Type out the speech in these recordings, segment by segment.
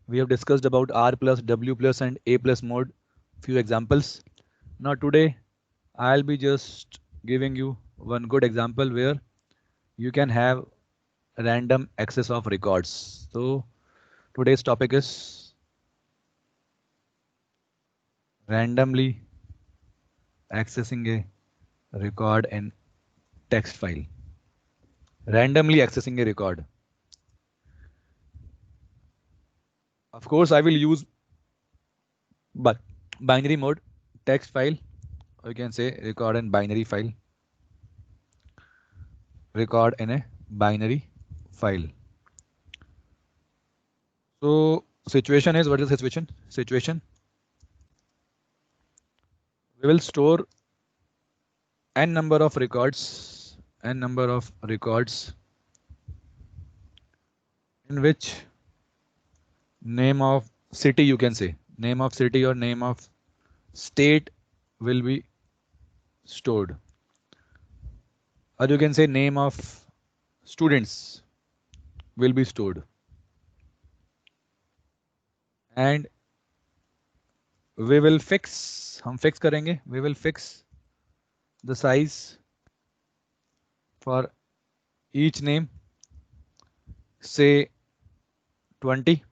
We have discussed about R plus, W plus and A plus mode, few examples. Now today I'll be just giving you one good example where you can have random access of records. So today's topic is randomly accessing a record in text file. Randomly accessing a record. Of course, I will use but binary mode, text file, or you can say record in binary file. Record in a binary file. So situation is, what is the situation? Situation. We will store n number of records, in which name of city, you can say name of city or name of state will be stored, or you can say name of students will be stored, and we will fix, हम fix करेंगे, we will fix the size for each name, say 20.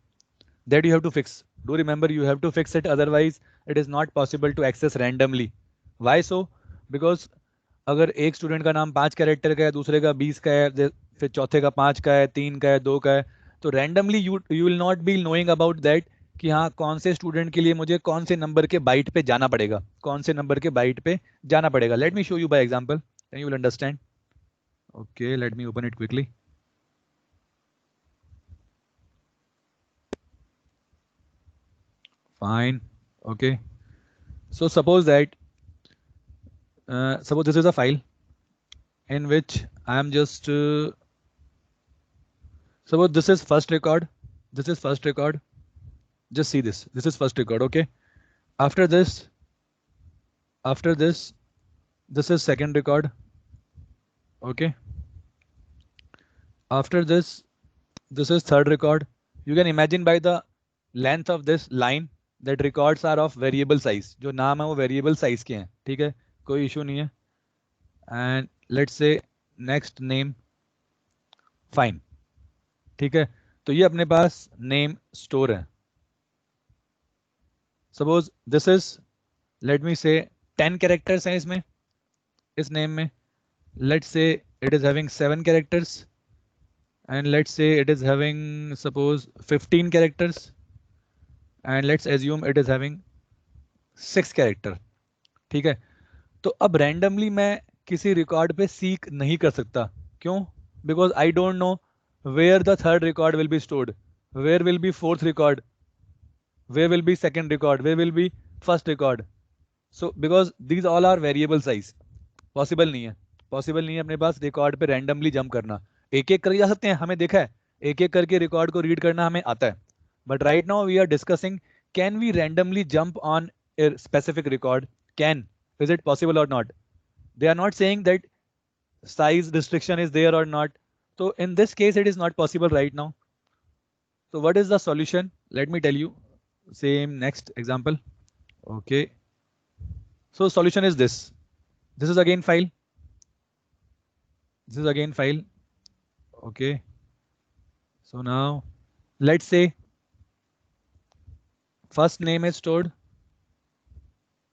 That you have to fix. Do remember, you have to fix it, otherwise it is not possible to access randomly. Why so? Because अगर एक student का नाम 5 character का है, दूसरे का 20 का है, फिर चौथे का 5 का है, 3 का है, 2 का है, तो randomly you will not be knowing about that कि हाँ कौन से स्टूडेंट के लिए मुझे कौन से नंबर के बाइट पे जाना पड़ेगा, कौन से नंबर के बाइट पे जाना पड़ेगा. Let me show you by example and you will understand. Okay, let me open it quickly. Fine. Okay. So suppose that suppose this is a file in which I am just suppose this is first record. This is first record. Just see this. This is first record. Okay. After this, this is second record. Okay. After this is third record. You can imagine by the length of this line that records are of variable size. जो नाम है वो variable size के हैं. ठीक है, कोई issue नहीं है. And let's say next name. Fine. ठीक है, तो ये अपने पास नेम स्टोर है. Suppose this is, late me से 10 कैरेक्टर्स हैं इसमें, इस नेम में. Let's say it is having 7 characters, and let's say it is having suppose 15 characters, and let's assume it is having 6 character. ठीक है, तो अब रैंडमली मैं किसी रिकॉर्ड पे सीक नहीं कर सकता. क्यों? Because I don't know where the third record will be stored, where will be fourth record, where will be second record, where will be first record. So because these all are variable size, possible नहीं है, possible नहीं है अपने पास record पे randomly jump करना. एक एक करके जा सकते हैं, हमें देखा है एक एक करके रिकॉर्ड को रीड करना हमें आता है. But right now we are discussing, can we randomly jump on a specific record? Can, is it possible or not? They are not saying that size restriction is there or not. So in this case, it is not possible right now. So what is the solution? Let me tell you. Same next example. Okay. So solution is this. This is again file. This is again file. Okay. So now let's say first name is stored.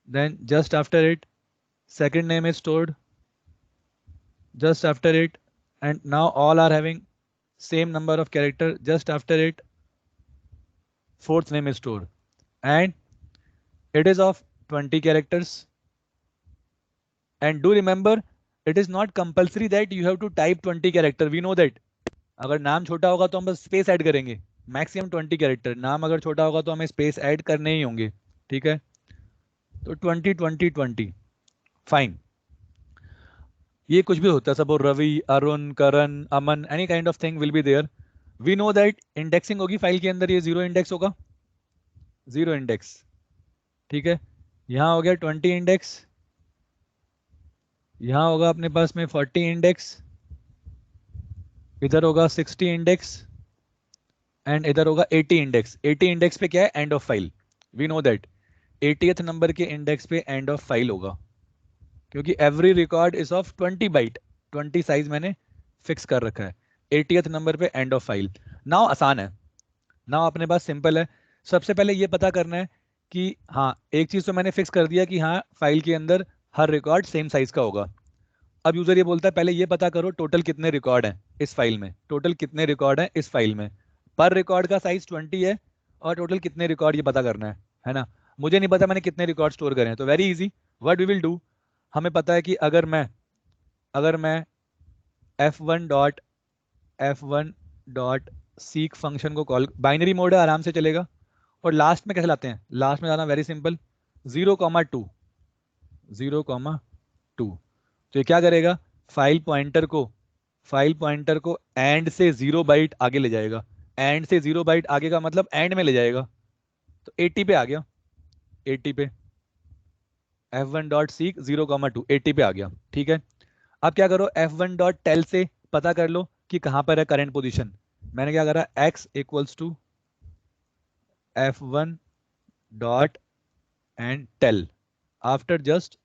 Then just after it, second name is stored. Just after it, and now all are having same number of character. Just after it, fourth name is stored, and it is of 20 characters. And do remember, it is not compulsory that you have to type 20 character. We know that अगर नाम छोटा होगा तो हम बस space add करेंगे. Maximum 20 character. नाम अगर छोटा होगा तो हमें स्पेस ऐड करने ही होंगे. ठीक है, तो 20 20 20. फाइन. ये कुछ भी होता है, suppose Ravi, Arun, Karan, Aman, any kind of thing will be there. We know that indexing होगी फाइल के अंदर, ये 0 इंडेक्स होगा, 0 इंडेक्स. ठीक है, यहां हो गया 20 इंडेक्स, यहां होगा अपने पास में 40 इंडेक्स, इधर होगा 60 इंडेक्स, एंड इधर होगा 80 इंडेक्स। 80 इंडेक्स पे क्या है? End of file. We know that 80th number के इंडेक्स पे एंड ऑफ फाइल होगा, क्योंकि every record is of 20 byte. 20 size मैंने फिक्स कर रखा है। 80th नंबर पे एंड ऑफ फाइल। नाउ आसान है, नाउ अपने पास सिंपल है। सबसे पहले ये पता करना है कि हाँ, एक चीज तो मैंने फिक्स कर दिया कि हाँ, फाइल के अंदर हर रिकॉर्ड सेम साइज का होगा। अब यूजर ये बोलता है पहले ये पता करो टोटल कितने रिकॉर्ड हैं इस फाइल में, टोटल कितने रिकॉर्ड हैं इस फाइल में। पर रिकॉर्ड का साइज 20 है और टोटल कितने रिकॉर्ड ये पता करना है ना। मुझे नहीं पता मैंने कितने रिकॉर्ड स्टोर करे हैं, तो very easy, what we will do, हमें पता है कि अगर मैं f1.seek फंक्शन को कॉल, बाइनरी मोड है आराम से चलेगा। और लास्ट में कैसे लाते हैं? लास्ट में जाना वेरी सिंपल, 0,2 0,2। तो ये क्या करेगा? फाइल पॉइंटर को एंड से 0 बाइट आगे ले जाएगा। एंड से 0 बाइट आगे का मतलब एंड में ले जाएगा। तो 80 पे आ गया, 80 पे f1.seek 0,2 80 पे आ गया। ठीक है, अब क्या करो, f1.tell से पता कर लो कि कहां पर है करंट पोजीशन। मैंने क्या करा, x equals to f1 dot and tell after just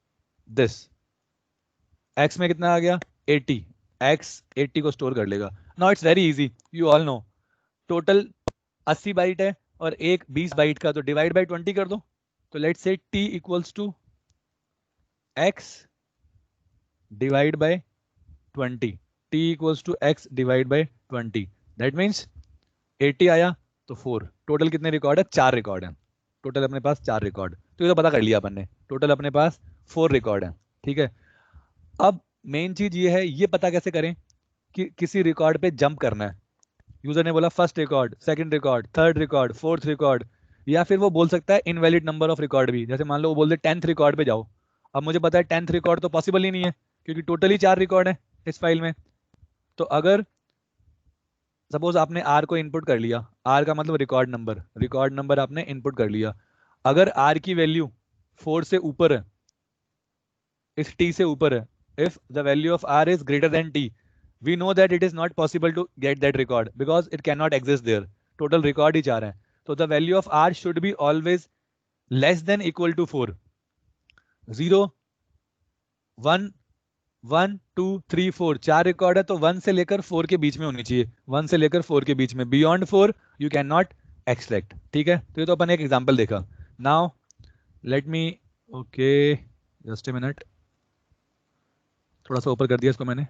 this. x में कितना आ गया? 80। x 80 को स्टोर कर लेगा। Now it's very easy, you all know total 80 byte है और एक 20 बाइट का, तो डिवाइड बाय 20 कर दो। तो let's say t equals to x divide by 20। t equals to x divide by 20, that means 80 आया तो 4। टोटल कितने रिकॉर्ड है? 4 रिकॉर्ड है। टोटल अपने पास 4 रिकॉर्ड, तो ये तो पता कर लिया अपन ने, टोटल अपने पास 4 रिकॉर्ड है। ठीक है, अब मेन चीज ये है, ये पता कैसे करें कि किसी रिकॉर्ड पे जंप करना है। यूजर ने बोला first record, second record, third record, fourth record, या फिर वो बोल सकता है इनवैलिड नंबर ऑफ रिकॉर्ड भी। जैसे मान लो वो बोल दे 10th रिकॉर्ड पे जाओ। अब मुझे पता है 10th रिकॉर्ड तो पॉसिबल ही नहीं है, क्योंकि टोटली 4 रिकॉर्ड है इस फाइल में। तो अगर सपोज आपने आर को इनपुट कर लिया, आर का मतलब रिकॉर्ड नंबर आपने इनपुट कर लिया। अगर आर की वैल्यू 4 से ऊपर है, इस टी से ऊपर है, if the value of R is greater than T, we know that it is not possible to get that record because it cannot exist there. Total record ही 4 है, तो the value of r should be always less than equal to 4। 0 1 1 2 3 4 4 record है, तो 1 से लेकर 4 के बीच में होनी चाहिए। 1 से लेकर 4 के बीच में, beyond 4 you can not extract. ठीक है, तो ये तो अपन एक एग्जांपल देखा। Now let me, okay just a minute, थोड़ा सा ऊपर कर दिया इसको मैंने।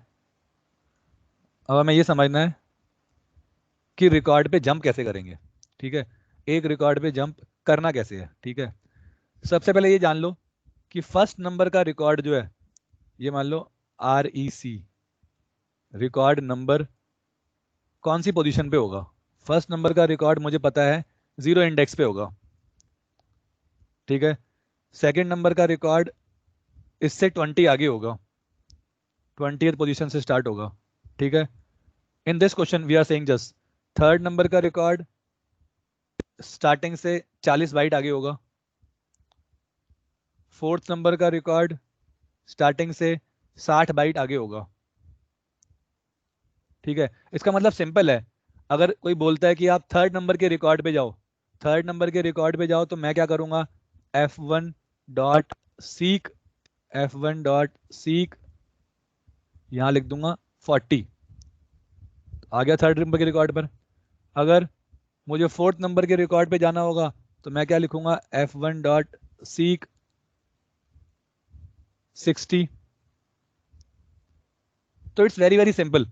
अब हमें ये समझना है कि रिकॉर्ड पे जंप कैसे करेंगे। ठीक है, एक रिकॉर्ड पे जंप करना कैसे है। ठीक है, सबसे पहले ये जान लो कि फर्स्ट नंबर का रिकॉर्ड जो है, ये मान लो REC रिकॉर्ड नंबर कौन सी पोजीशन पे होगा। फर्स्ट नंबर का रिकॉर्ड मुझे पता है 0 इंडेक्स पे होगा। ठीक है, सेकंड नंबर का रिकॉर्ड इससे 20 आगे होगा, 20th पोजीशन से स्टार्ट होगा। ठीक है, in this question we are saying just third number का रिकॉर्ड स्टार्टिंग से 40 बाइट आगे होगा। फोर्थ नंबर का रिकॉर्ड स्टार्टिंग से 60 बाइट आगे होगा। ठीक है, इसका मतलब सिंपल है, अगर कोई बोलता है कि आप थर्ड नंबर के रिकॉर्ड पे जाओ, थर्ड नंबर के रिकॉर्ड पे जाओ, तो मैं क्या करूंगा, f1.seek f1.seek यहां लिख दूंगा 40, आ गया थर्ड नंबर के रिकॉर्ड पर। अगर मुझे फोर्थ नंबर के रिकॉर्ड पे जाना होगा, तो मैं क्या लिखूंगा, f1.seek 60। तो इट्स वेरी वेरी सिंपल।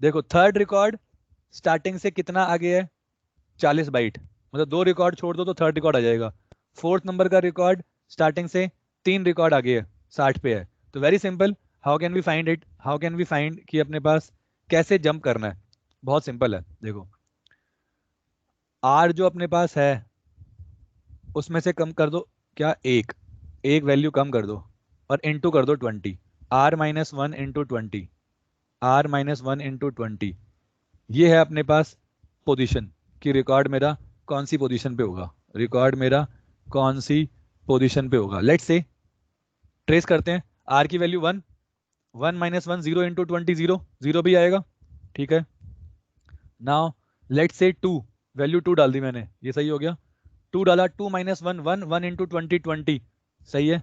देखो थर्ड रिकॉर्ड स्टार्टिंग से कितना आगे है, 40 बाइट, मतलब 2 रिकॉर्ड छोड़ दो तो थर्ड रिकॉर्ड आ जाएगा। फोर्थ नंबर का रिकॉर्ड स्टार्टिंग से 3 रिकॉर्ड आगे है, 60 पे है। तो very simple, how can we find it, how can we find कि अपने पास कैसे जंप करना है। बहुत सिंपल है, देखो आर जो अपने पास है उसमें से कम कर दो, क्या एक एक वैल्यू कम कर दो और इनटू कर दो 20। R minus 1 into 20, R minus 1 into 20, ये है अपने पास पोजीशन कि रिकॉर्ड मेरा कौन सी पोजीशन पे होगा, रिकॉर्ड मेरा कौन सी पोजीशन पे होगा। लेट्स से ट्रेस करते हैं, आर की वैल्यू 1, 1 माइनस 1 0 इंटू 20 0 0 भी आएगा। ठीक है, नाउ लेट्स से 2, वैल्यू 2 डाल दी मैंने, ये सही हो गया। 2 डाला, 2 माइनस 1 1 1 इंटू 20 20, सही है,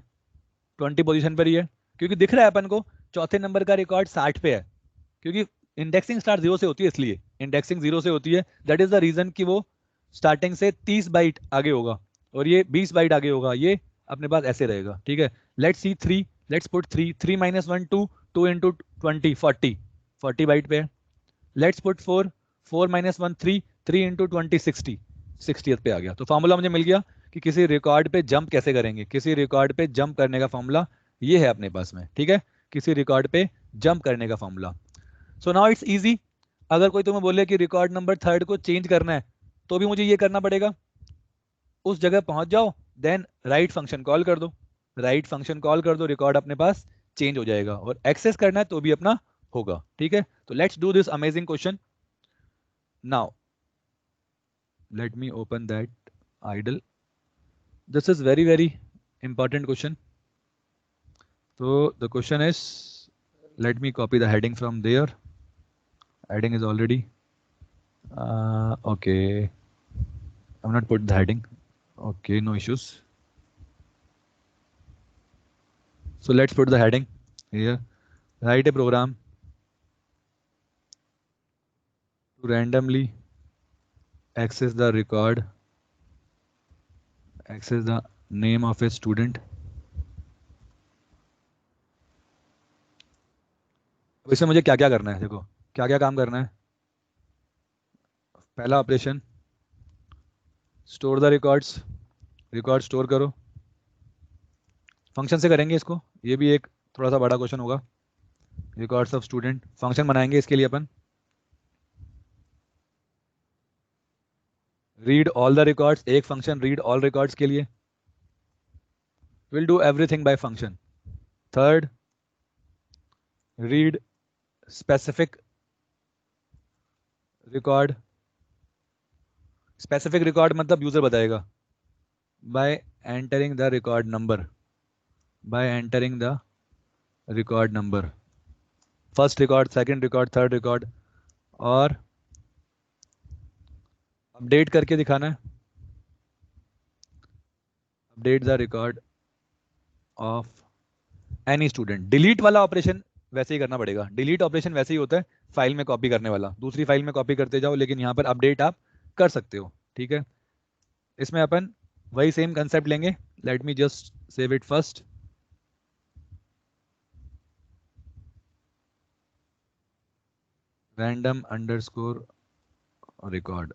20 पोजीशन पर ही है, क्योंकि दिख रहा है अपन को चौथे नंबर का रिकॉर्ड 60 पे है, क्योंकि इंडेक्सिंग स्टार्ट 0 से होती है, इसलिए इंडेक्सिंग 0 से होती है, दैट इज द रीजन कि वो स्टार्टिंग से 30 बाइट आगे होगा और ये 20 बाइट आगे होगा, ये अपने पास ऐसे रहेगा, ठीक है। Let's see 3, let's put 3, 3 minus 1 2, 2 into 20 40, 40 byte पे है। Let's put 4, 4 minus 1 3, 3 into 20 60, 60th पे आ गया। तो फॉर्मूला मुझे मिल गया कि किसी रिकॉर्ड पे जंप कैसे करेंगे, किसी रिकॉर्ड पे जंप करने का फॉर्मूला ये है अपने पास में, ठीक है, किसी रिकॉर्ड पे जंप करने का formula. So now it's easy. अगर कोई तुम्हें बोले कि रिकॉर्ड नंबर 3 को चेंज करना है, तो भी मुझे ये करना पड़ेगा, उस जगह पहुंच जाओ, देन राइट फंक्शन कॉल कर दो, राइट फंक्शन कॉल कर दो, रिकॉर्ड अपने पास चेंज हो जाएगा, और एक्सेस करना है तो भी अपना होगा, ठीक है। तो let's do this amazing question now. Let me open that idle. This is very very important question. So the question is, let me copy the heading from there. Heading is already okay, I'm not put the heading, okay, no issues. So let's put the heading here. Write a program to randomly access the record, access the name of a student. अब इसमें मुझे क्या क्या करना है, देखो क्या क्या काम करना है। पहला operation, store the records, record store करो, फंक्शन से करेंगे इसको, ये भी एक थोड़ा सा बड़ा क्वेश्चन होगा। रिकॉर्ड्स ऑफ स्टूडेंट, फंक्शन बनाएंगे इसके लिए अपन। रीड ऑल द रिकॉर्ड्स, एक फंक्शन रीड ऑल रिकॉर्ड्स के लिए। Will do everything by function. Third, read specific record, specific record मतलब यूजर बताएगा, bye entering the record number, bye entering the record number, first record, second record, third record, और update करके दिखाना है, update the record of any student. Delete वाला operation वैसे ही करना पड़ेगा, डिलीट ऑपरेशन वैसे ही होता है फाइल में कॉपी करने वाला, दूसरी फाइल में कॉपी करते जाओ, लेकिन यहाँ पर अपडेट आप कर सकते हो, ठीक है। इसमें अपन वही सेम कंसेप्ट लेंगे, let me just save it first. Random underscore record,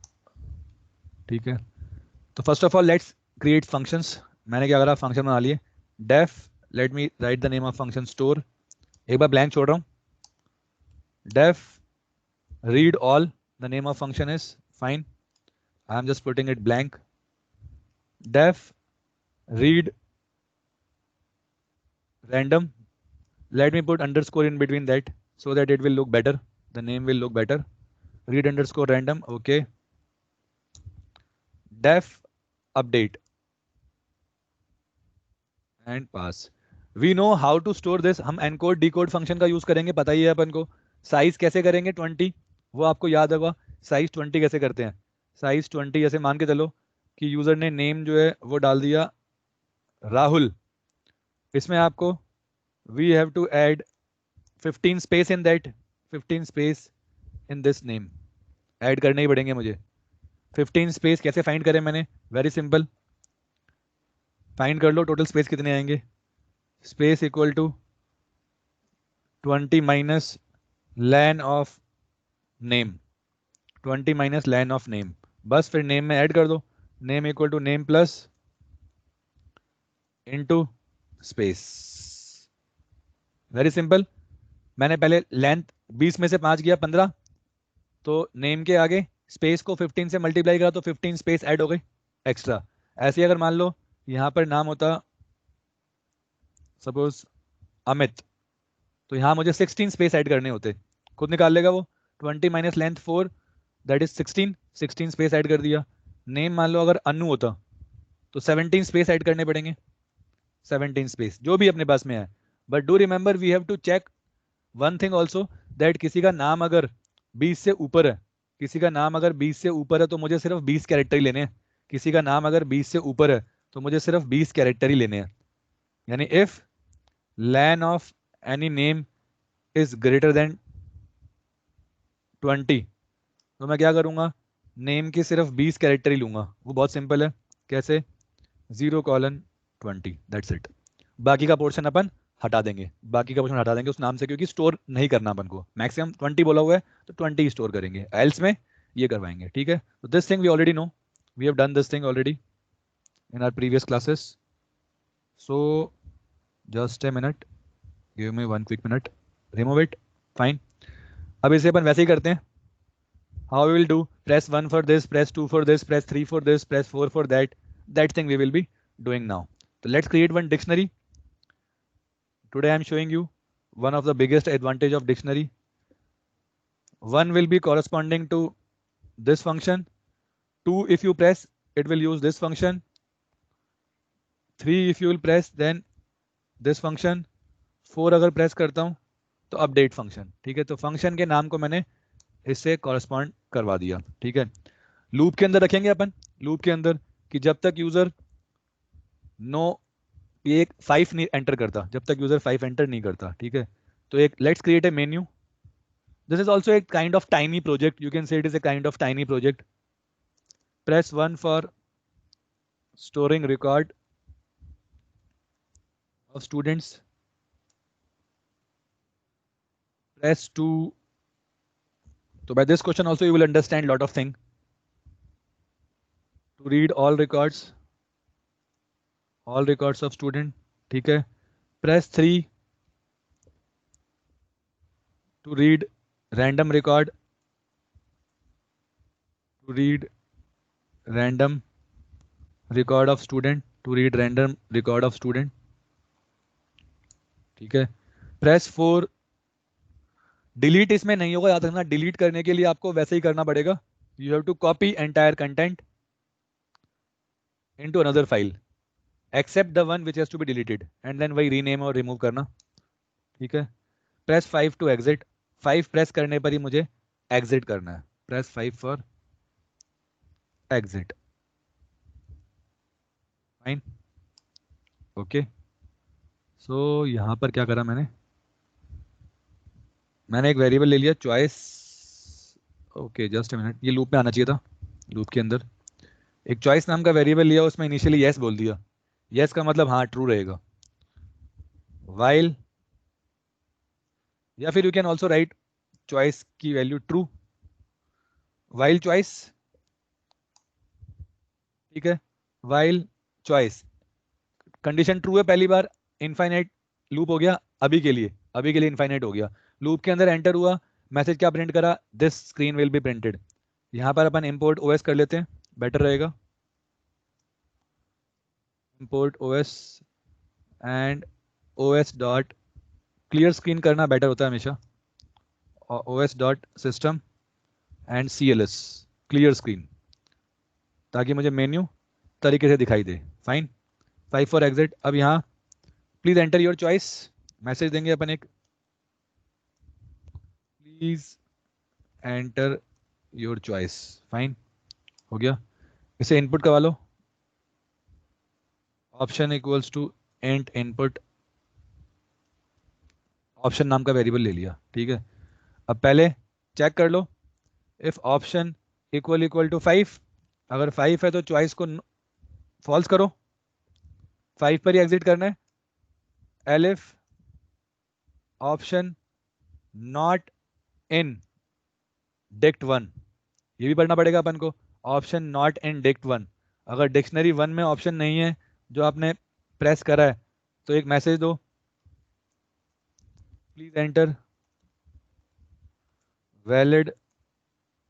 ठीक है। तो first of all let's create functions. मैंने क्या करा, फंक्शन बना लिए, def, let me write the name of function store, एक बार ब्लैंक छोड़ रहा हूँ, def read all, the name of function is fine, I am just putting it blank. Def read random, let me put underscore in between that so that it will look better, the name will look better. Read underscore random, okay. Def update and pass. We know how to store this. हम encode decode function का use करेंगे, पता ही है अपन को। Size कैसे करेंगे 20, वो आपको याद होगा, साइज 20 कैसे करते हैं। साइज 20 जैसे मान के चलो कि यूजर ने नेम जो है वो डाल दिया राहुल, इसमें आपको we have to add 15 space in that, 15 space in this name add करने ही पड़ेंगे मुझे। 15 स्पेस कैसे फाइंड करें मैंने, वेरी सिंपल, फाइंड कर लो टोटल स्पेस कितने आएंगे, space equal to 20 minus len of name, 20 minus len of name, बस फिर नेम में ऐड कर दो, name equal to name plus into space, very simple. मैंने पहले लेंथ 20 में से 5 किया 15, तो नेम के आगे स्पेस को 15 से मल्टीप्लाई करा तो 15 स्पेस ऐड हो गई एक्स्ट्रा। ऐसे अगर मान लो यहां पर नाम होता सपोज अमित, तो यहां मुझे 16 स्पेस ऐड करने होते, खुद निकाल लेगा वो, 20 minus length 4 that is 16, 16 space add कर दिया। नेम मान लो अगर अनु होता तो 17 स्पेस ऐड करने पड़ेंगे, 17 स्पेस जो भी अपने पास में है। But do remember we have to check one thing also, that किसी का नाम अगर 20 से ऊपर है किसी का नाम अगर 20 से ऊपर है तो मुझे सिर्फ 20 कैरेक्टर ही लेने हैं। किसी का नाम अगर 20 से ऊपर है तो मुझे सिर्फ 20 कैरेक्टर ही लेने हैं। यानी if lan of any name is greater then 20, तो मैं क्या करूंगा, नेम के सिर्फ 20 कैरेक्टर ही लूंगा। वो बहुत सिंपल है। कैसे? 0:20, दैट्स इट। बाकी का पोर्शन अपन हटा देंगे, बाकी का पोर्शन हटा देंगे उस नाम से, क्योंकि स्टोर नहीं करना अपन को। मैक्सिमम 20 बोला हुआ है तो 20 ही स्टोर करेंगे, एल्स में ये करवाएंगे। ठीक है, तो this thing we already know, we have done this thing already in our previous classes. So just a minute, give me one quick minute, remove it, fine. अब इसे अपन वैसे ही करते हैं। How we will do? Press 1 for this, press 2 for this, press 3 for this, press 4 for that. That thing we will be doing now. So let's create one dictionary. Today I am showing you one of the biggest advantage of dictionary. 1 will be corresponding to this function. 2 if you press, it will use this function. 3 if you will press, then this function. 4 अगर press करता हूं तो update function. ठीक है, तो function के नाम को मैंने इससे कॉरेस्पॉन्ड करवा दिया। ठीक है, लूप के अंदर रखेंगे अपन, लूप के अंदर कि जब तक यूजर नो ये एक 5 नहीं एंटर करता, जब तक यूजर 5 एंटर नहीं करता। ठीक है, तो एक let's create a menu. This is also a kind of tiny project, you can say it is a kind of tiny project. Press 1 for storing record of students, press 2. So by this question also you will understand lot of thing. To read all records of student. ठीक है, press 3 to read random record, to read random record of student, to read random record of student. ठीक है, press 4 delete इसमें नहीं होगा, याद रखना। Delete करने के लिए आपको वैसे ही करना पड़ेगा, you have to copy entire content into another file except the one which has to be deleted, and then वही रीनेम और रिमूव करना। ठीक है, प्रेस 5 टू एग्जिट। 5 प्रेस करने पर ही मुझे एग्जिट करना है। Press 5 for exit, fine, okay. So यहां पर क्या करा मैंने एक वेरिएबल ले लिया choice. Okay just a minute, ये लूप में आना चाहिए था। लूप के अंदर एक चॉइस नाम का वेरिएबल लिया, उसमें इनिशियली यस बोल दिया। यस का मतलब हाँ ट्रू रहेगा। वाइल, या फिर you can also right choice की वैल्यू ट्रू, वाइल चॉइस। ठीक है, वाइल चॉइस, कंडीशन ट्रू है पहली बार, इनफाइनाइट लूप हो गया अभी के लिए, इनफाइनाइट हो गया। लूप के अंदर एंटर हुआ, मैसेज क्या प्रिंट करा, this screen will be printed. यहां पर अपन इंपोर्ट ओएस कर लेते हैं, बेटर रहेगा। Import OS and OS dot clear screen करना बेटर होता है हमेशा। OS dot system and CLS clear screen, ताकि मुझे मेन्यू तरीके से दिखाई दे। Fine, 5 for exit. अब यहाँ please enter your choice, message देंगे अपन एक, please enter your choice. Fine, हो गया। इसे इनपुट करवा लो, option equals to int input, option नाम का वेरिएबल ले लिया। ठीक है, अब पहले चेक कर लो, इफ ऑप्शन इक्वल टू 5, अगर 5 है तो चॉइस को फॉल्स करो, 5 पर ही एग्जिट करना है। Elif epsilon not in dict 1, ये भी पढ़ना पड़ेगा अपन को। ऑप्शन नॉट इन डिक्ट 1, अगर डिक्शनरी 1 में ऑप्शन नहीं है जो आपने प्रेस करा है तो एक मैसेज दो, please enter valid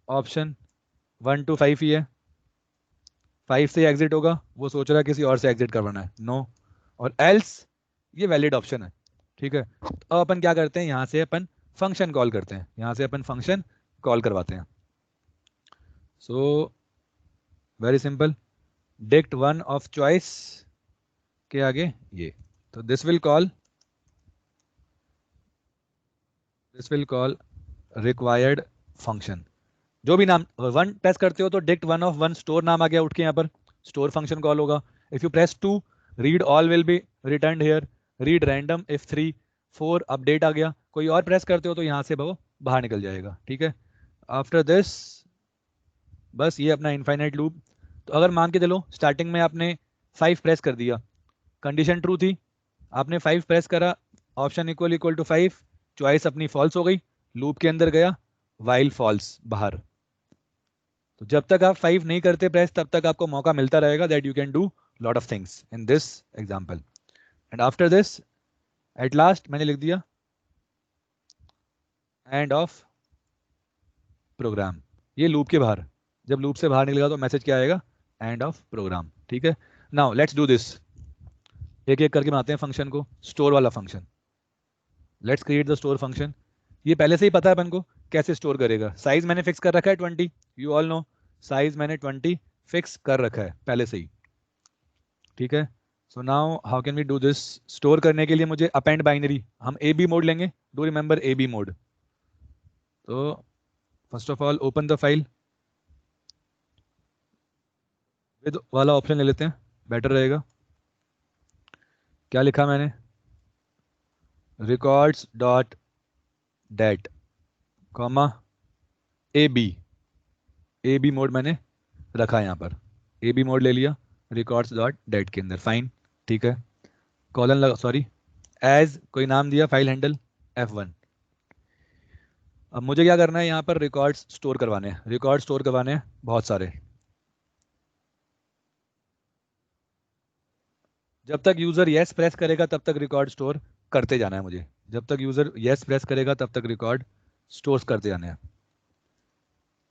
option. 1 to 5 ही है, 5 से एग्जिट होगा, वो सोच रहा है किसी और से एग्जिट करवाना है, नो। और एल्स ये वैलिड ऑप्शन है। ठीक है, तो अब अपन क्या करते हैं, यहाँ से अपन फंक्शन कॉल करते हैं, यहाँ से अपन फंक्शन कॉल करवाते हैं। So very simple, dict 1 of choice के आगे ये, तो this will call required function. जो भी नाम 1 प्रेस करते हो तो डिक्ट 1 ऑफ 1 स्टोर नाम आ गया उठ के, यहाँ पर स्टोर फंक्शन कॉल होगा. If you press 2 read all will be return here, read random if 3 4 update आ गया. कोई और प्रेस करते हो तो यहाँ से वो बाहर निकल जाएगा. ठीक है. आफ्टर दिस बस ये अपना इनफाइनाइट लूप. तो अगर मान के चलो स्टार्टिंग में आपने 5 प्रेस कर दिया, कंडीशन ट्रू थी, आपने 5 प्रेस करा, option equal equal to 5, choice अपनी फॉल्स हो गई, लूप के अंदर गया, वाइल फॉल्स बाहर. तो जब तक आप 5 नहीं करते प्रेस तब तक आपको मौका मिलता रहेगा that you can do lot of things in this example. And after this at last मैंने लिख दिया एंड ऑफ प्रोग्राम. ये लूप के बाहर, जब लूप से बाहर निकलेगा तो मैसेज क्या आएगा, एंड ऑफ प्रोग्राम. ठीक है. नाउ लेट्स डू दिस, एक एक करके बनाते हैं फंक्शन को. स्टोर वाला function, let's create the store function. ये पहले से ही पता है अपन को कैसे स्टोर करेगा. साइज मैंने फिक्स कर रखा है 20, यू ऑल नो साइज मैंने 20 फिक्स कर रखा है पहले से ही. ठीक है. So now how can we do this. Store करने के लिए मुझे अपेंड बाइनरी, हम ए बी मोड लेंगे. Do remember A B mode. तो first of all open the file, with वाला ऑप्शन ले लेते हैं, बेटर रहेगा. क्या लिखा मैंने, records dot dat comma A B mode मैंने रखा है यहाँ पर. ए बी मोड ले लिया रिकॉर्ड्स डॉट डेट के अंदर. फाइन. ठीक है. कॉलन लगा, सॉरी, एज कोई नाम दिया, फाइल हैंडल F1. अब मुझे क्या करना है, यहाँ पर रिकॉर्ड्स स्टोर करवाने हैं. रिकॉर्ड स्टोर करवाने हैं बहुत सारे. जब तक यूजर यस प्रेस करेगा तब तक रिकॉर्ड स्टोर करते जाना है मुझे. जब तक यूजर यस प्रेस करेगा तब तक रिकॉर्ड स्टोर करते जाने हैं.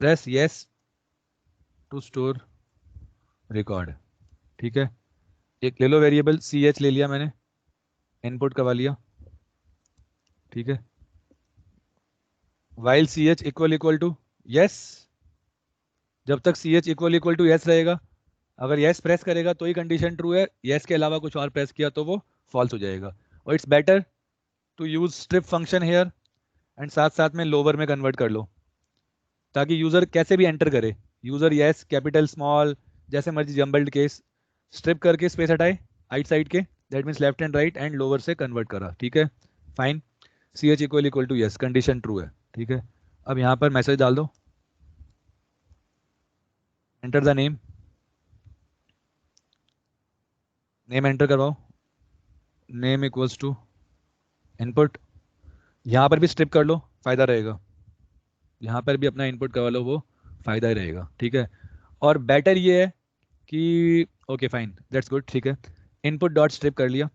Press yes to store record. ठीक है. एक ले लो वेरिएबल CH ले लिया मैंने, इनपुट करवा लिया. ठीक है. While CH equal to yes, जब तक CH इक्वल टू यस रहेगा, अगर यस प्रेस करेगा तो ही कंडीशन ट्रू है, यस के अलावा कुछ और प्रेस किया तो वो फॉल्स हो जाएगा. और it's better to use strip function here, and साथ साथ में लोअर में कन्वर्ट कर लो ताकि यूजर कैसे भी एंटर करे, यूजर यस कैपिटल स्मॉल जैसे मर्जी जम्बल्ड केस, स्ट्रिप करके स्पेस हटाए राइट साइड के, that means left and right, and lower से कन्वर्ट करा. ठीक है. Fine. CH equal to yes, condition true है. ठीक है. अब यहाँ पर मैसेज डाल दो, enter the name, name enter करवाओ, नेम इक्वल्स टू इनपुट. यहाँ पर भी स्ट्रिप कर लो, फायदा रहेगा. यहाँ पर भी अपना इनपुट करवा लो, वो फायदा ही रहेगा. ठीक है. और बेटर ये है कि ओके फाइन दैट्स गुड. ठीक है. इनपुट डॉट स्ट्रिप कर लिया,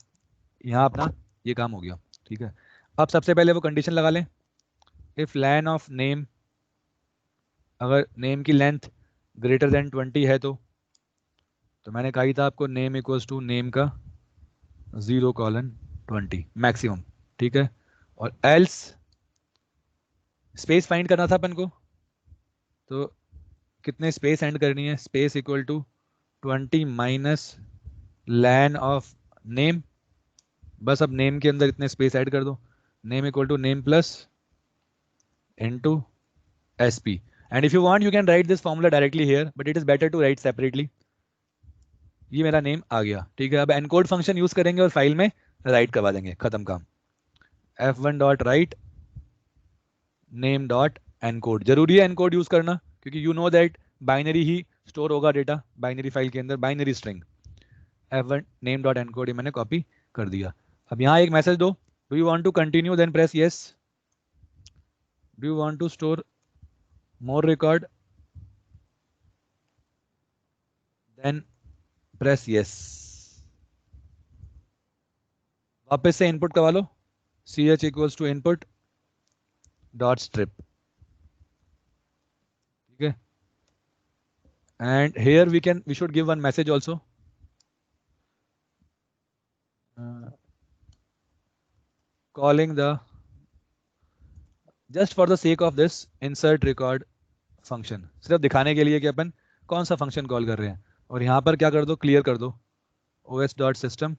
यहाँ अपना ये काम हो गया. ठीक है. अब सबसे पहले वो कंडीशन लगा लें, इफ लैन ऑफ नेम, अगर नेम की लेंथ ग्रेटर देन 20 है तो मैंने कहा ही था आपको नेम इक्वल्स टू नेम का 0:20 मैक्सिमम. ठीक है. और एल्स स्पेस फाइंड करना था अपन को, तो कितने स्पेस एंड करनी है, space equal to 20 minus len of name. बस अब नेम के अंदर इतने स्पेस ऐड कर दो, name equal to name plus into SP. And if you want you can write this formula directly here, but it is better to write separately. ये मेरा name आ गया. ठीक है. अब एनकोड फंक्शन यूज करेंगे और फाइल में राइट करवा देंगे, खत्म काम. F1 dot write name dot encode. जरूरी है एनकोड यूज करना क्योंकि you know that binary he store होगा डेटा बाइनरी फाइल के अंदर, binary string. F1 name dot encode ये मैंने कॉपी कर दिया. अब यहाँ एक मैसेज दो, do you want to continue, then press yes. Do you want to store more record, then press yes. वापस से इनपुट करवा लो, CH equals to input dot strip. ठीक है. And here we should give one message also, calling the, just for the sake of this insert record function, सिर्फ दिखाने के लिए कि अपन कौन सा फंक्शन कॉल कर रहे हैं. और यहाँ पर क्या कर दो, क्लियर कर दो os.system,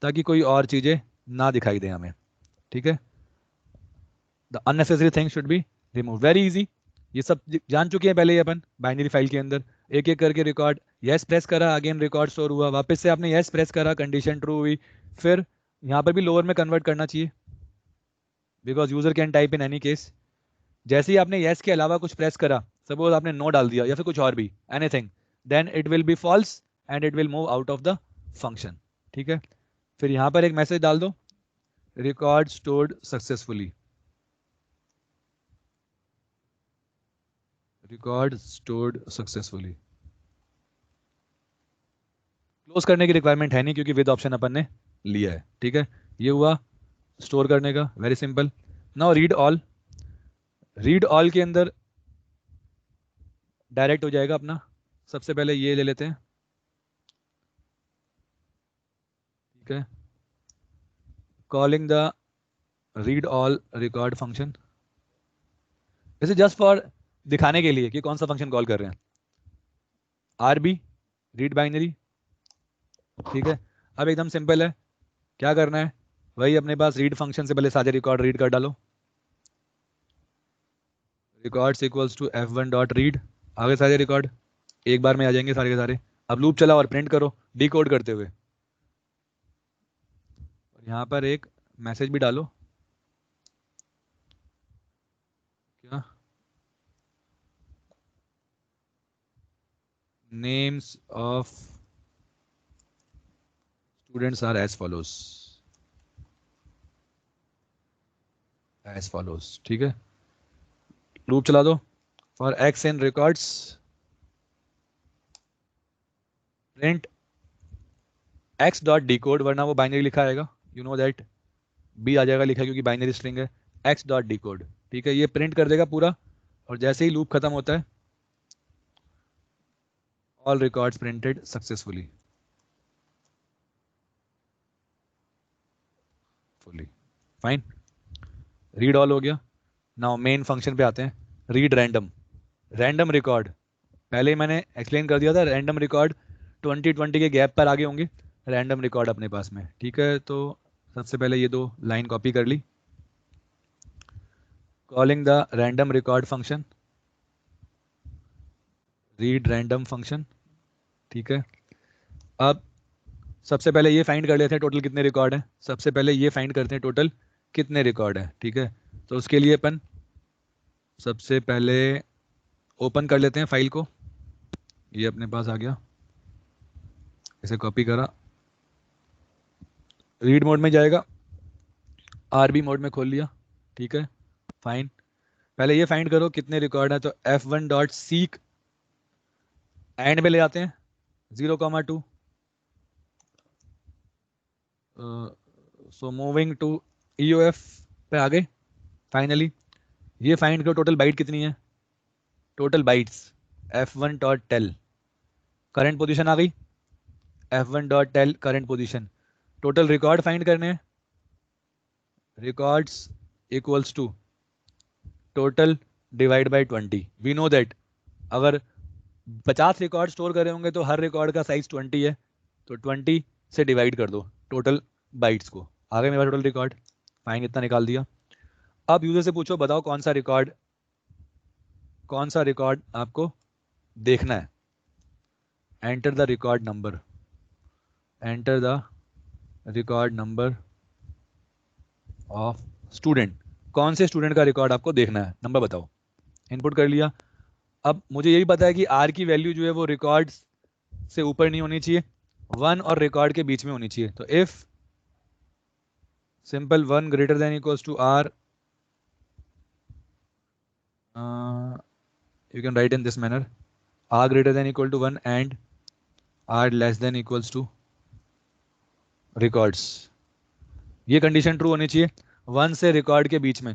ताकि कोई और चीजें ना दिखाई दे हमें. ठीक है. The unnecessary thing should be remove. Very easy. ये सब जान चुके हैं पहले ही अपन बाइनरी फाइल के अंदर। एक एक करके रिकॉर्ड, यस प्रेस करा, अगेन रिकॉर्ड स्टोर हुआ, वापस से आपने यस प्रेस करा, कंडीशन ट्रू हुई। फिर यहाँ पर भी लोअर में कन्वर्ट करना चाहिए, because user can type in any case. जैसे ही आपने यस के अलावा कुछ प्रेस करा, सपोज आपने नो डाल दिया या फिर कुछ और भी, anything, then it will be false and it will move out of the function. ठीक है, फिर यहाँ पर एक मैसेज डाल दो, record stored successfully, record stored successfully. Close करने की रिक्वायरमेंट है नहीं क्योंकि विद ऑप्शन अपन ने लिया है। ठीक है, ये हुआ स्टोर करने का, very simple. Now read all, read all के अंदर डायरेक्ट हो जाएगा अपना। सबसे पहले ये ले लेते हैं, ठीक है, calling the read all record function. इसे जस्ट फॉर दिखाने के लिए कि कौन सा फंक्शन कॉल कर रहे हैं, आरबी रीड बाइनरी। ठीक है, अब एकदम सिंपल है, क्या करना है, वही अपने पास रीड फंक्शन से पहले सारे रिकॉर्ड रीड कर डालो, records equals to f1 dot read, आगे सारे रिकॉर्ड एक बार में आ जाएंगे सारे के सारे। अब लूप चला और प्रिंट करो डी कोड करते हुए, और यहाँ पर एक मैसेज भी डालो, क्या, names of students are as follows, as follows. ठीक है, लूप चला दो, for x in records print x dot decode, वरना वो बाइनरी लिखा आएगा, यू नो दैट, बी आ जाएगा लिखा क्योंकि बाइनरी स्ट्रिंग है, एक्स डॉट डी कोड। ठीक है, ये प्रिंट कर देगा पूरा, और जैसे ही लूप खत्म होता है, all records printed successfully, fully fine, read all हो गया। नाउ मेन फंक्शन पे आते हैं, रीड रैंडम, रैंडम रिकॉर्ड, पहले ही मैंने एक्सप्लेन कर दिया था, रैंडम रिकॉर्ड 2020 के गैप पर आगे होंगे रैंडम रिकॉर्ड अपने पास में। ठीक है, तो सबसे पहले ये दो लाइन कॉपी कर ली, calling the random record function, read random function. ठीक है, अब सबसे पहले ये फाइंड कर लेते हैं टोटल कितने रिकॉर्ड हैं, सबसे पहले ये फाइंड करते हैं टोटल कितने रिकॉर्ड हैं। ठीक है, तो उसके लिए अपन सबसे पहले ओपन कर लेते हैं फाइल को, ये अपने पास आ गया, इसे कॉपी करा, रीड मोड में जाएगा, आरबी मोड में खोल लिया। ठीक है, फाइन, पहले ये फाइंड करो कितने रिकॉर्ड है, तो f1 डॉट सीक एंड में ले जाते हैं 0,2, सो मूविंग टू EOF पे आ गए। फाइनली ये फाइंड करो टोटल बाइट कितनी है, total bytes f1 dot tell, current position आ गई, f1 dot tell current position, total record find करने हैं, records equals to total divide by 20। We know that अगर 50 रिकॉर्ड स्टोर करे होंगे तो हर रिकॉर्ड का साइज 20 है, तो 20 से डिवाइड कर दो टोटल बाइट्स को, आ गए मेरे पास टोटल रिकॉर्ड, फाइन, इतना निकाल दिया। अब यूजर से पूछो बताओ कौन सा रिकॉर्ड, कौन सा रिकॉर्ड आपको देखना है, enter the record number, enter the record number of student, कौन से स्टूडेंट का रिकॉर्ड आपको देखना है, नंबर बताओ, इनपुट कर लिया। अब मुझे यही पता है कि आर की वैल्यू जो है वो रिकॉर्ड से ऊपर नहीं होनी चाहिए, 1 और रिकॉर्ड के बीच में होनी चाहिए, तो if simple 1 greater than equals to r, you can write in this manner, r greater than equal to 1 and r less than equals to records, ये कंडीशन ट्रू होनी चाहिए 1 से रिकॉर्ड के बीच में।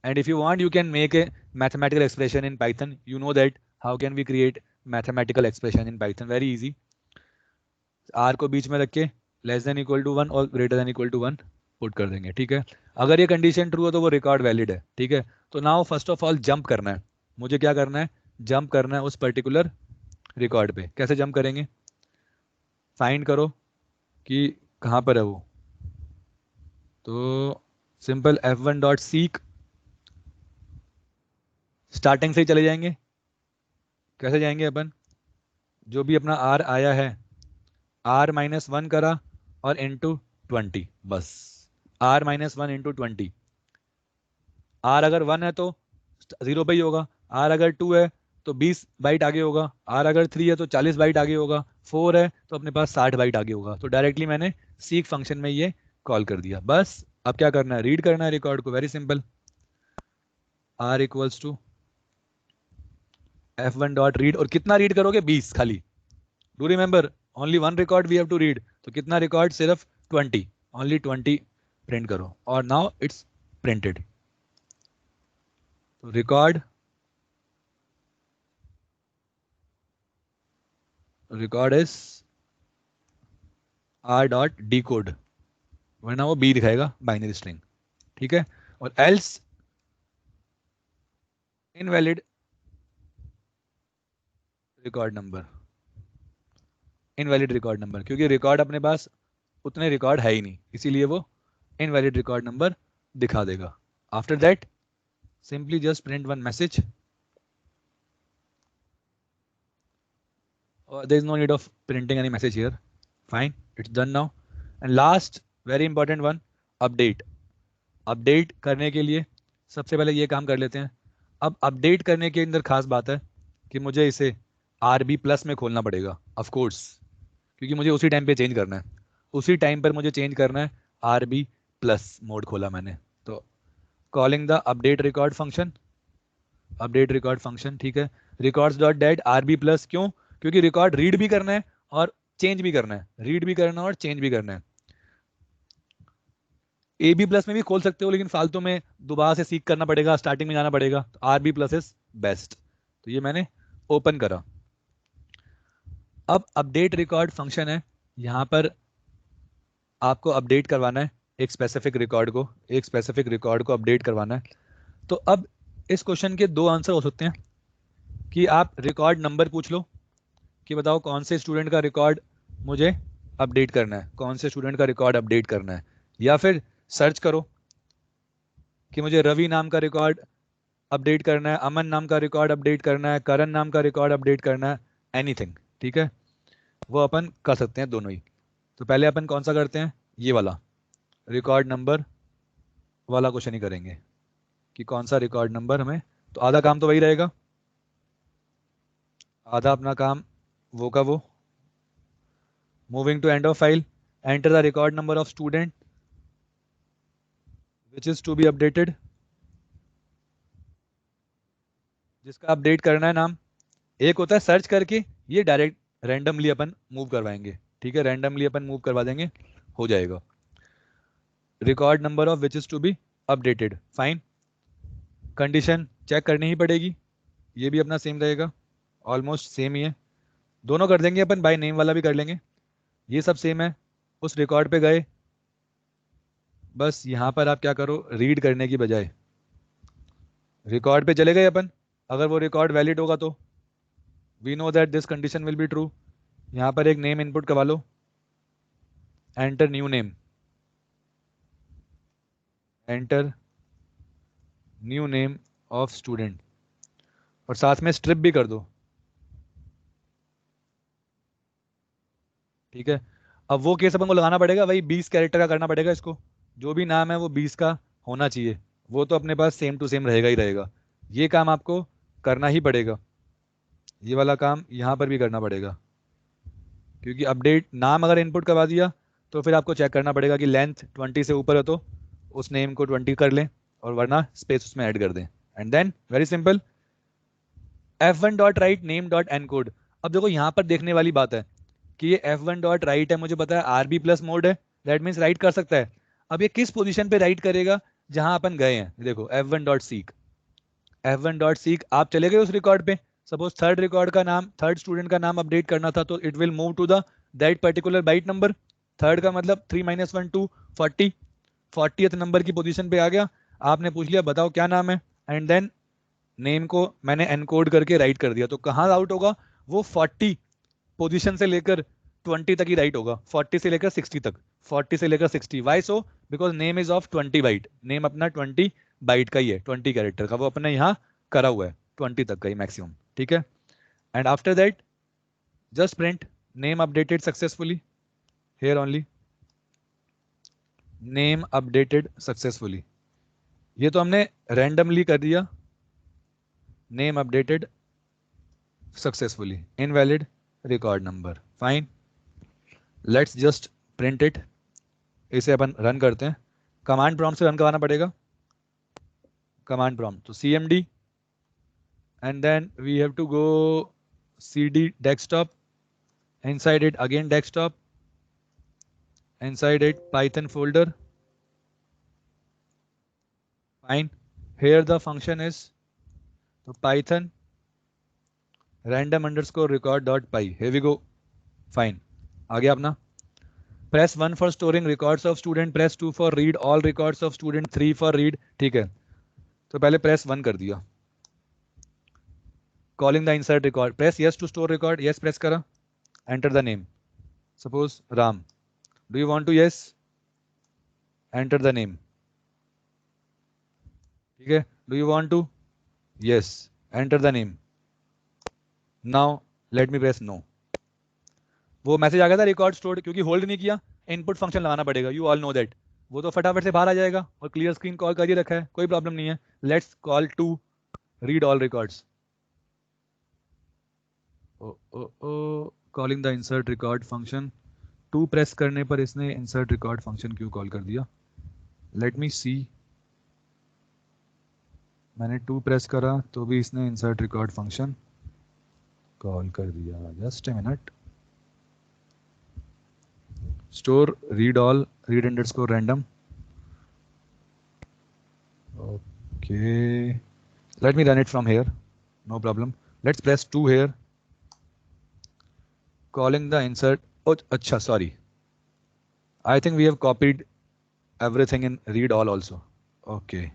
And if you want you can make a mathematical expression in Python, you know that how can we create mathematical expression in Python, very easy, r को बीच में रख के लेस देन इक्वल टू 1 और greater than equal to 1 put कर देंगे। ठीक है, अगर ये कंडीशन ट्रू है तो वो रिकॉर्ड वैलिड है। ठीक है, तो now first of all jump करना है, मुझे क्या करना है, जंप करना है उस पर्टिकुलर रिकॉर्ड पे। कैसे जंप करेंगे, फाइंड करो कि कहाँ पर है वो, तो simple f1 dot seek starting से ही चले जाएंगे। कैसे जाएंगे अपन, जो भी अपना आर आया है R-1 करा और इंटू 20, बस R-1 इंटू 20। आर अगर 1 है तो 0 पे ही होगा, आर अगर 2 है तो 20 बाइट आगे होगा, आर अगर 3 है तो 40 बाइट आगे होगा, 4 है तो अपने पास 60 बाइट आगे होगा। तो डायरेक्टली मैंने सीक फंक्शन में ये कॉल कर दिया। बस अब क्या करना है, रीड करना है रिकॉर्ड को, very simple. R equals to F1 dot read, और कितना रीड करोगे, 20 खाली। Do remember only one record we have to read, तो कितना रिकॉर्ड, सिर्फ 20, ओनली 20 प्रिंट करो। और नाउ इट्स प्रिंटेड। तो record is R dot decode, वरना वो बी दिखाएगा, बाइनरी स्ट्रिंग, ठीक है। और else invalid record number, invalid record number, क्योंकि रिकॉर्ड अपने पास उतने रिकॉर्ड है ही नहीं, इसीलिए वो इनवैलिड रिकॉर्ड नंबर दिखा देगा। After that simply just print one message, there is no need of printing any message here. Fine, it's done now. And last very important one, update. Update करने के लिए सबसे पहले ये काम कर लेते हैं। अब अपडेट करने के अंदर खास बात है कि मुझे इसे RB प्लस में खोलना पड़ेगा, ऑफ कोर्स, क्योंकि मुझे उसी टाइम पे चेंज करना है, उसी टाइम पर मुझे चेंज करना है। RB प्लस मोड खोला मैंने, तो calling the update record function, update record function, ठीक है। Records dot date RB plus, क्यों, क्योंकि रिकॉर्ड रीड भी करना है और चेंज भी करना है, रीड भी करना है और चेंज भी करना है। AB प्लस में भी खोल सकते हो, लेकिन फालतू में दोबारा से सीख करना पड़ेगा, स्टार्टिंग में जाना पड़ेगा, तो RB प्लस इज बेस्ट। तो ये मैंने ओपन करा। अब अपडेट रिकॉर्ड फंक्शन है, यहां पर आपको अपडेट करवाना है एक स्पेसिफिक रिकॉर्ड को, एक स्पेसिफिक रिकॉर्ड को अपडेट करवाना है। तो अब इस क्वेश्चन के दो आंसर हो सकते हैं, कि आप रिकॉर्ड नंबर पूछ लो कि बताओ कौन से स्टूडेंट का रिकॉर्ड मुझे अपडेट करना है, कौन से स्टूडेंट का रिकॉर्ड अपडेट करना है, या फिर सर्च करो कि मुझे रवि नाम का रिकॉर्ड अपडेट करना है, अमन नाम का रिकॉर्ड अपडेट करना है, करण नाम का रिकॉर्ड अपडेट करना है, एनीथिंग, ठीक है। वो अपन कर सकते हैं दोनों ही। तो पहले अपन कौन सा करते हैं, ये वाला रिकॉर्ड नंबर वाला क्वेश्चन ही करेंगे, कि कौन सा रिकॉर्ड नंबर हमें, तो आधा काम तो वही रहेगा, आधा अपना काम वो का वो। Moving to end of file, enter the record number of student which is to be updated, जिसका अपडेट करना है नाम। एक होता है सर्च करके, ये डायरेक्ट रैंडमली अपन मूव करवाएंगे, ठीक है, रैंडमली अपन मूव करवा देंगे, हो जाएगा। Record number of which is to be updated, fine. Condition check करनी ही पड़ेगी, ये भी अपना सेम रहेगा, ऑलमोस्ट सेम ही है, दोनों कर देंगे अपन, बाय नेम वाला भी कर लेंगे, ये सब सेम है। उस रिकॉर्ड पे गए, बस यहां पर आप क्या करो, रीड करने की बजाय रिकॉर्ड पे चले गए अपन, अगर वो रिकॉर्ड वैलिड होगा तो we know that this condition will be true. यहां पर एक नेम इनपुट करवा लो, enter new name, enter new name of student, और साथ में स्ट्रिप भी कर दो, ठीक है। अब वो केस अपन को लगाना पड़ेगा, वही 20 कैरेक्टर का करना पड़ेगा इसको, जो भी नाम है वो 20 का होना चाहिए, वो तो अपने पास सेम टू सेम रहेगा ही रहेगा, ये काम आपको करना ही पड़ेगा, ये वाला काम यहाँ पर भी करना पड़ेगा, क्योंकि अपडेट नाम अगर इनपुट करवा दिया तो फिर आपको चेक करना पड़ेगा कि लेंथ 20 से ऊपर है तो उस नेम को 20 कर लें, और वरना स्पेस उसमें ऐड कर दें। And then very simple, F1 dot write name dot encode. अब देखो यहाँ पर देखने वाली बात है कि ये F1 डॉट राइट है, मुझे पता है RB प्लस मोड है, दैट मीन्स राइट कर सकता है। अब ये किस पोजीशन पे राइट करेगा, जहां अपन गए हैं, देखो F1 dot seek, F1 dot seek, आप चले गए उस रिकॉर्ड पे, सपोज थर्ड रिकॉर्ड का नाम, थर्ड स्टूडेंट का नाम अपडेट करना था, तो it will move to the that particular byte number, third का मतलब 3 - 1 2 40, 40th नंबर की पोजीशन पे आ गया। आपने पूछ लिया बताओ क्या नाम है, एंड देन नेम को मैंने एनकोड करके राइट कर दिया, तो कहाँ आउट होगा, वो 40 पोजीशन से लेकर 20 तक ही राइट होगा, 40 से लेकर 60 तक, 40 से लेकर 60। Why so, because name is of 20 byte, name अपना 20 बाइट का ही है, 20 कैरेक्टर का, वो अपने यहाँ करा हुआ है, 20 तक गई मैक्सिमम, ठीक है। And after that just print name updated successfully, here only name updated successfully. ये तो हमने रैंडमली कर दिया, name updated successfully, invalid record number, fine. Let's just print it. इसे अपन रन करते हैं, कमांड प्रॉम्प्ट से रन करवाना पड़ेगा, कमांड प्रॉम्प्ट तो cmd and then we have to go cd desktop, inside it again desktop, inside it python folder, fine। Here the function is so python random underscore record dot py, here we go, fine। आगे अपना press 1 for storing records of student, press 2 for read all records of student, 3 for read, ठीक है। तो पहले press 1 कर दिया, calling the insert record, press yes to store record, yes press करा, enter the name, suppose Ram, do you want to yes, enter the name, ठीक है। do you want to yes, enter the name, now let me press no। वो message आ गया था record stored, क्योंकि hold नहीं किया input function लगाना पड़ेगा, यू ऑल नो दैट। वो तो फटाफट से बाहर आ जाएगा और क्लियर स्क्रीन कॉल कर ही रखा है, कोई प्रॉब्लम नहीं है। Let's call to read all records, calling the insert record function, two press करने पर इसने इंसर्ट रिकॉर्ड फंक्शन क्यों कॉल कर दिया, लेट मी सी। मैंने टू प्रेस करा तो भी इसने इंसर्ट रिकॉर्ड फंक्शन कॉल कर दिया, just a minute. store read all read underscore random, okay, let me run it from here, no problem। let's press 2 here, calling the insert, oh acha sorry, I think we have copied everything in read all also, okay,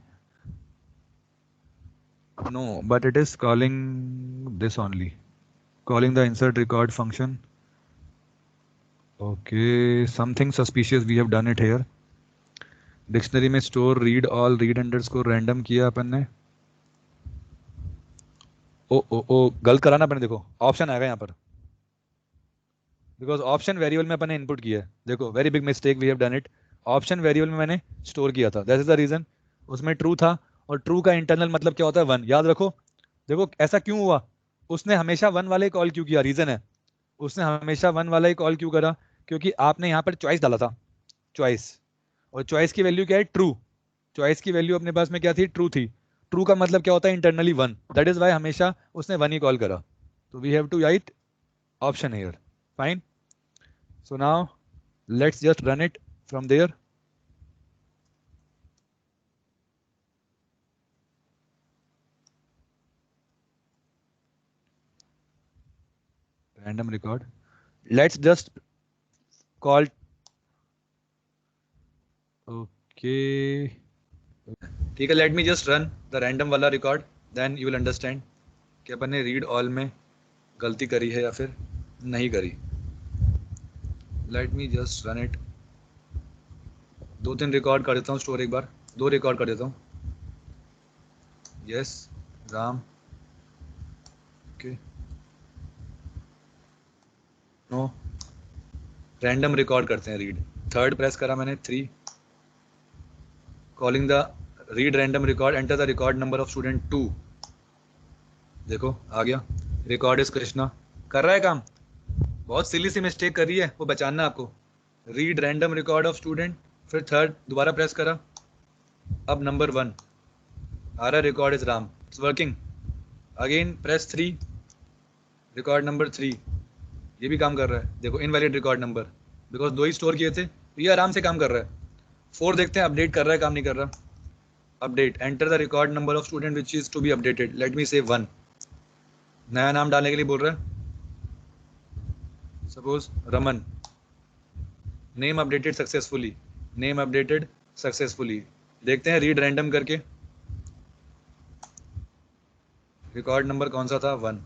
no, but it is calling this only, calling the insert record function, okay, something suspicious we have done it here। Dictionary में store read all read underscore random किया अपन ने, ओ गलत करा ना अपन ने, देखो option आएगा यहाँ पर, बिकॉज ऑप्शन वेरिएबल में अपन ने इनपुट किया है, देखो very big mistake we have done it, option variable में मैंने स्टोर किया था, दैट इज द रीजन। उसमें ट्रू था, और ट्रू का इंटरनल मतलब क्या होता है, 1, याद रखो। देखो ऐसा क्यों हुआ, उसने हमेशा 1 वाले कॉल क्यों किया, रीजन है, उसने हमेशा 1 वाला ही कॉल क्यों करा, क्योंकि आपने यहाँ पर चॉइस डाला था, चॉइस, और चॉइस की वैल्यू क्या है, ट्रू। चॉइस की वैल्यू अपने पास में क्या थी, ट्रू थी। ट्रू का मतलब क्या होता है, इंटरनली 1, दैट इज वाई हमेशा उसने 1 ही कॉल करा। तो we have to write option here, fine. So now let's just run it from there, random record, let's just call, okay, ठीक है, let me just run the random वाला record, then you will understand कि अपन ने read all में गलती करी है या फिर नहीं करी। Late me just run it, 2-3 record कर देता हूँ स्टोर, एक बार 2 रिकॉर्ड कर देता हूँ, yes Ram, okay, no, random record करते हैं रीड, 3rd प्रेस करा मैंने, 3, calling the read random record, enter the record number of student 2, देखो आ गया, रिकॉर्ड इज कृष्णा, कर रहा है काम। बहुत सिली सी मिस्टेक कर रही है, वो बचाना आपको। Read random record of student, फिर 3rd दोबारा प्रेस करा, अब नंबर 1 आ रहा, record is Ram, it's working. Again press 3, record number 3, ये भी काम कर रहा है, देखो invalid record number, because 2 he store किए थे, तो ये आराम से काम कर रहा है। 4 देखते हैं, अपडेट कर रहा है, काम नहीं कर रहा। Update, enter the record number of student which is to be updated, let me say 1, नया नाम डालने के लिए बोल रहा है, suppose Raman, name updated successfully, name updated successfully. देखते हैं रीड रैंडम करके, रिकॉर्ड नंबर कौन सा था, 1,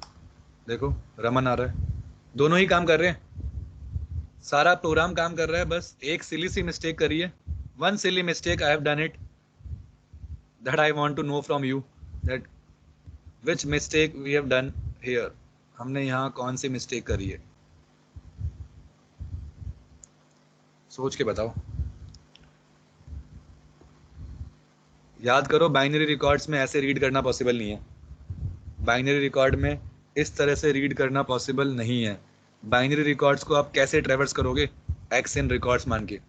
देखो रमन आ रहा है, दोनों ही काम कर रहे हैं, सारा प्रोग्राम काम कर रहा है, बस एक सिली सी मिस्टेक करी है, 1 silly mistake I have done it, that I want to know from you, that which mistake we have done here, हमने यहाँ कौन सी मिस्टेक करी है, सोच के बताओ। याद करो, बाइनरी रिकॉर्ड्स में ऐसे रीड करना पॉसिबल नहीं है। बाइनरी रिकॉर्ड में इस तरह से रीड करना पॉसिबल नहीं है। बाइनरी रिकॉर्ड्स को आप कैसे ट्रैवर्स करोगे, एक्स इन रिकॉर्ड्स मान के।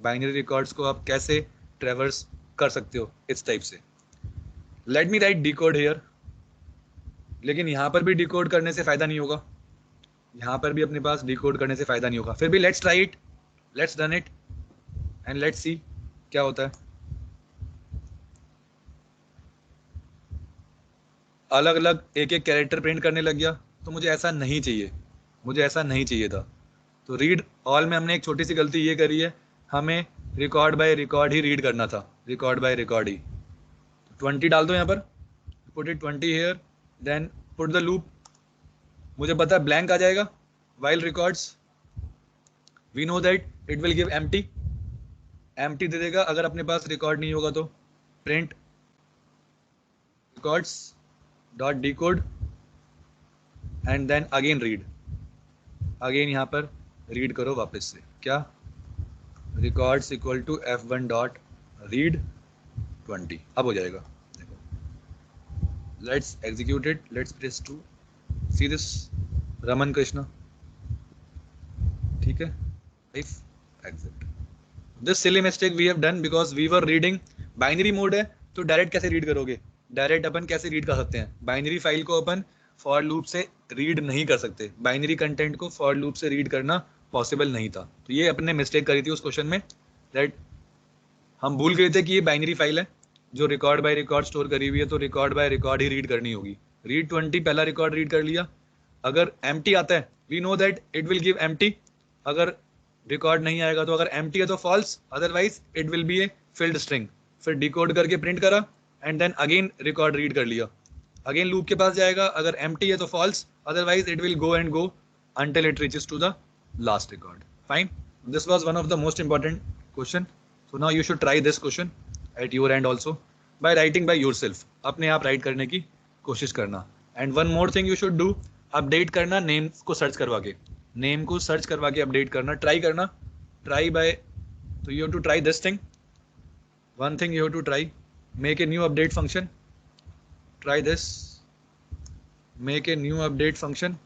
बाइनरी रिकॉर्ड्स को आप कैसे ट्रैवर्स कर सकते हो, इस टाइप से। Late me right decode here, लेकिन यहाँ पर भी डिकोड करने से फायदा नहीं होगा, यहाँ पर भी अपने पास डिकोड करने से फायदा नहीं होगा। फिर भी let's try it, let's done it and let's see क्या होता है। अलग अलग एक एक कैरेक्टर प्रिंट करने लग गया, तो मुझे ऐसा नहीं चाहिए, मुझे ऐसा नहीं चाहिए था। तो रीड ऑल में हमने एक छोटी सी गलती ये करी है, हमें record by record he read करना था, रिकॉर्ड बाय रिकॉर्ड ही। 20 डाल दो यहाँ पर, put it 20 here, then put the loop. मुझे पता है ब्लैंक आ जाएगा, while records we know that it will give empty, empty दे देगा अगर अपने पास रिकॉर्ड नहीं होगा तो। Print records dot decode and then again read, again यहाँ पर रीड करो वापस से, क्या records equal to f1 dot read 20, अब हो जाएगा। देखो, let's execute it, let's press 2, C this, Raman Krishna, ठीक है। If exit, this silly mistake we have done because we were reading, binary mode है तो डायरेक्ट कैसे रीड करोगे, डायरेक्ट अपन कैसे रीड कर सकते हैं, बाइनरी फाइल को अपन फॉर लूप से रीड नहीं कर सकते, बाइनरी कंटेंट को फॉर लूप से रीड करना पॉसिबल नहीं था। तो ये अपने मिस्टेक करी थी उस क्वेश्चन में, दैट हम भूल गए थे कि ये बाइनरी फाइल है जो रिकॉर्ड बाय रिकॉर्ड स्टोर करी हुई है, तो record by record he read करनी होगी। रीड 20 पहला रिकॉर्ड रीड कर लिया, अगर एम्प्टी आता है we know that it will give empty, अगर रिकॉर्ड नहीं आएगा तो अगर एम्प्टी है तो false, otherwise it will be a filled string. फिर डिकोड करके प्रिंट करा and then again record read कर लिया, अगेन लूप के पास जाएगा, अगर एम्प्टी है तो false, otherwise it will go and go until it reaches to the last record. Fine, this was one of the most important question, so now you should try this question at your end also by writing by yourself, अपने आप right करने की कोशिश करना। And one more thing you should do, update करना name को search करवा के, नेम को सर्च करवा के अपडेट करना, ट्राई करना, ट्राई बाय, तो you have to try this thing, one thing you have to try, make a new update function, try this, make a new update function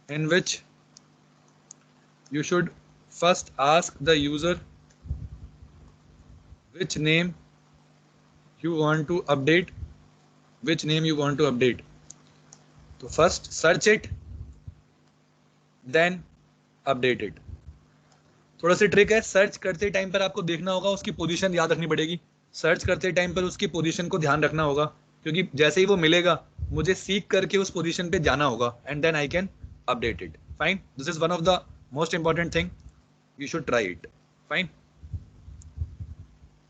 in which you should first ask the user which name you want to update, which name you want to update. तो first search it, then update it. थोड़ा सी trick है, search करते time पर आपको देखना होगा, उसकी position याद रखनी पड़ेगी, सर्च करते टाइम पर उसकी पोजीशन को ध्यान रखना होगा, क्योंकि जैसे ही वो मिलेगा मुझे सीख करके उस पोजीशन पे जाना होगा and then I can update it. Fine, this is one of the most important thing, you should try it. Fine.